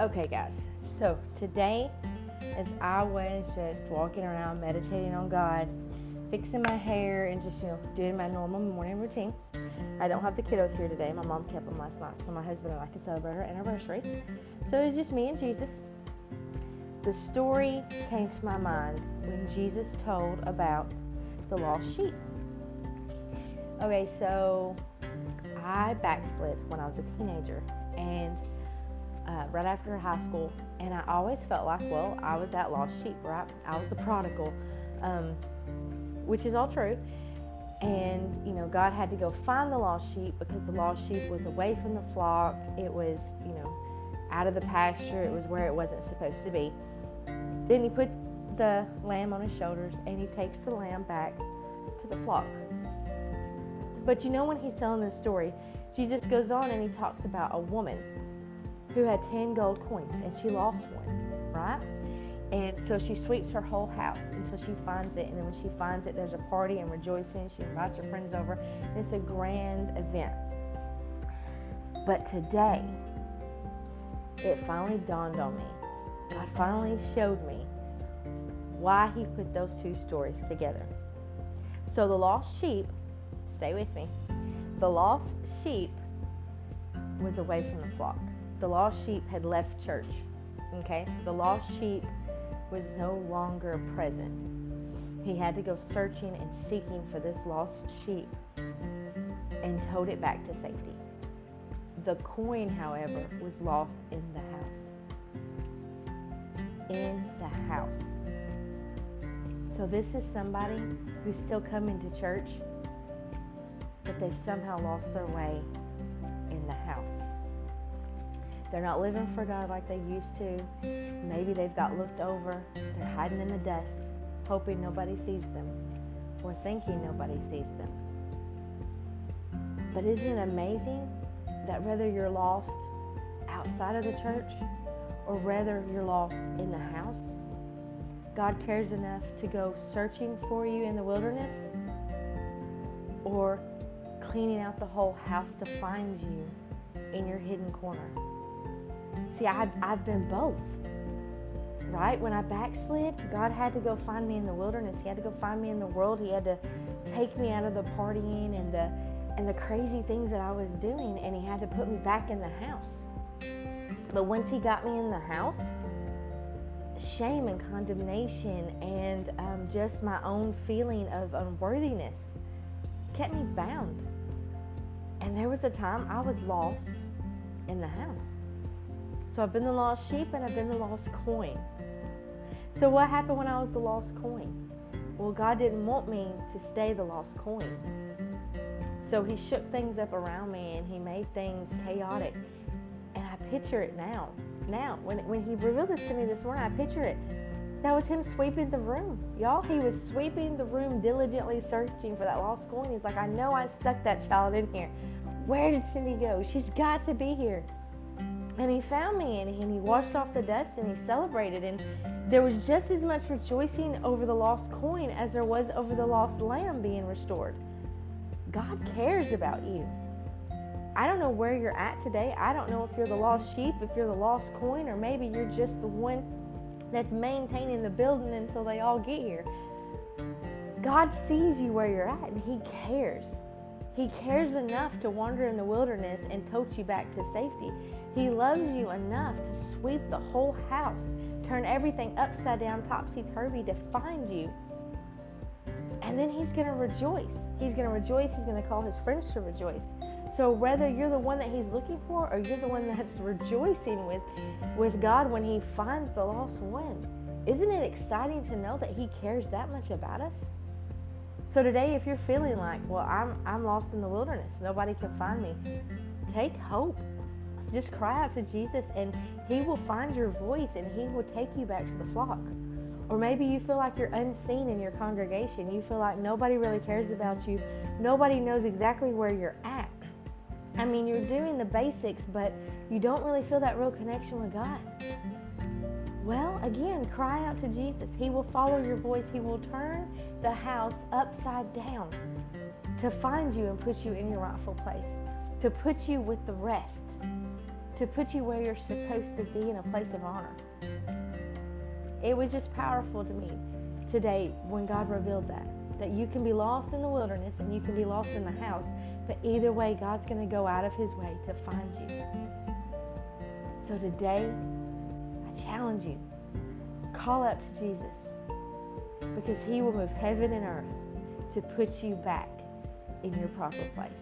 Okay, guys, so today, as I was just walking around meditating on God, fixing my hair, and just, doing my normal morning routine, I don't have the kiddos here today. My mom kept them last night, so my husband and I can celebrate our anniversary. So it was just me and Jesus. The story came to my mind when Jesus told about the lost sheep. Okay, so I backslid when I was a teenager, and right after high school, and I always felt like, well, I was that lost sheep, right? I was the prodigal, which is all true. And, God had to go find the lost sheep because the lost sheep was away from the flock. It was, out of the pasture. It was where it wasn't supposed to be. Then he puts the lamb on his shoulders, and he takes the lamb back to the flock. But when he's telling this story, Jesus goes on and he talks about a woman who had 10 gold coins, and she lost one, right? And so she sweeps her whole house until she finds it, and then when she finds it, there's a party and rejoicing. She invites her friends over, and it's a grand event. But today, it finally dawned on me. God finally showed me why he put those two stories together. So the lost sheep, stay with me, the lost sheep was away from the flock. The lost sheep had left church, okay? The lost sheep was no longer present. He had to go searching and seeking for this lost sheep and towed it back to safety. The coin, however, was lost in the house. In the house. So this is somebody who's still coming to church, but they've somehow lost their way in the house. They're not living for God like they used to. Maybe they've got looked over. They're hiding in the dust, hoping nobody sees them, or thinking nobody sees them. But isn't it amazing that whether you're lost outside of the church or whether you're lost in the house, God cares enough to go searching for you in the wilderness or cleaning out the whole house to find you in your hidden corner. See, I've been both, right? When I backslid, God had to go find me in the wilderness. He had to go find me in the world. He had to take me out of the partying and the crazy things that I was doing, and he had to put me back in the house. But once he got me in the house, shame and condemnation and just my own feeling of unworthiness kept me bound. And there was a time I was lost in the house. So I've been the lost sheep and I've been the lost coin. So what happened when I was the lost coin? Well, God didn't want me to stay the lost coin. So he shook things up around me and he made things chaotic. And I picture it now. Now, when he revealed this to me this morning, I picture it. That was him sweeping the room. Y'all, he was sweeping the room, diligently searching for that lost coin. He's like, I know I stuck that child in here. Where did Cindy go? She's got to be here. And he found me, and he washed off the dust, and he celebrated. And there was just as much rejoicing over the lost coin as there was over the lost lamb being restored. God cares about you. I don't know where you're at today. I don't know if you're the lost sheep, if you're the lost coin, or maybe you're just the one that's maintaining the building until they all get here. God sees you where you're at, and he cares. He cares enough to wander in the wilderness and tote you back to safety. He loves you enough to sweep the whole house, turn everything upside down, topsy-turvy to find you. And then he's going to rejoice. He's going to rejoice. He's going to call his friends to rejoice. So whether you're the one that he's looking for or you're the one that's rejoicing with God when he finds the lost one, isn't it exciting to know that he cares that much about us? So today, if you're feeling like, well, I'm lost in the wilderness, nobody can find me, take hope. Just cry out to Jesus and he will find your voice and he will take you back to the flock. Or maybe you feel like you're unseen in your congregation. You feel like nobody really cares about you. Nobody knows exactly where you're at. I mean, you're doing the basics, but you don't really feel that real connection with God. Well, again, cry out to Jesus. He will follow your voice. He will turn the house upside down to find you and put you in your rightful place, to put you with the rest. to put you where you're supposed to be in a place of honor. It was just powerful to me today when God revealed that you can be lost in the wilderness and you can be lost in the house, but either way, God's going to go out of his way to find you. So today, I challenge you, call out to Jesus, because he will move heaven and earth to put you back in your proper place.